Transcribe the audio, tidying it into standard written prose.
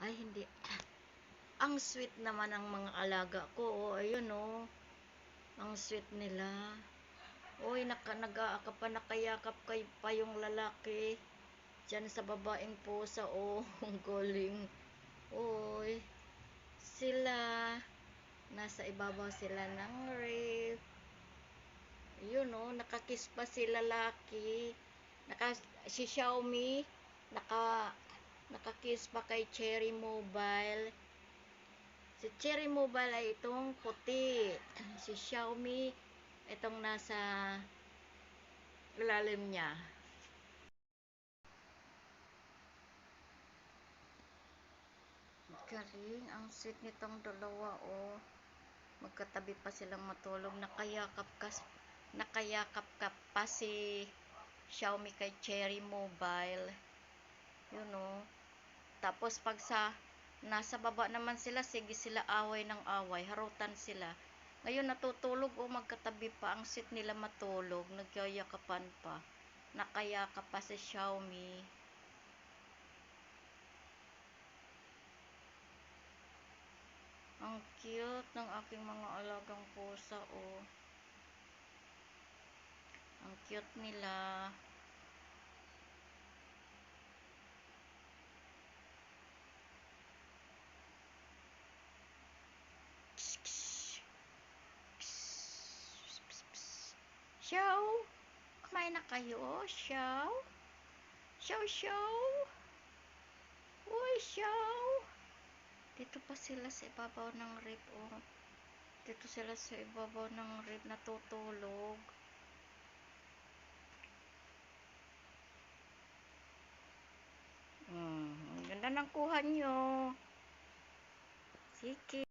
Ay, hindi. Ang sweet naman ng mga alaga ko. Oh, ayun oh. Ang sweet nila. Uy, nag-aakap pa, nakayakap pa yung lalaki. Diyan sa babaeng pusa. Oh, ang galing. Uy, sila. Nasa ibabaw sila ng rib. Ayun oh, nakakiss pa si lalaki. Si Xiaomi, nakakiss pa kay Cherry Mobile. Si Cherry Mobile ay itong puti. Si Xiaomi, itong nasa ilalim niya. Galing, ang sweet nitong dalawa, oh. Magkatabi pa silang matulog. Nakayakap ka pa si Xiaomi kay Cherry Mobile. Yun, oh. Tapos pag nasa baba naman sila, sige sila away ng away, harutan sila. Ngayon natutulog o magkatabi pa, ang sweet nila matulog, nagyayakapan pa. Nakayakap pa si Xiaomi. Ang cute ng aking mga alagang pusa, oh. Ang cute nila. Xiao, kumain na kayo, Xiao? Xiao, Xiao? Uy, Xiao? Dito pa sila sa ibabaw ng rib, oh. Dito sila sa ibabaw ng rib natutulog. Ang ganda ng kuha nyo. Sige.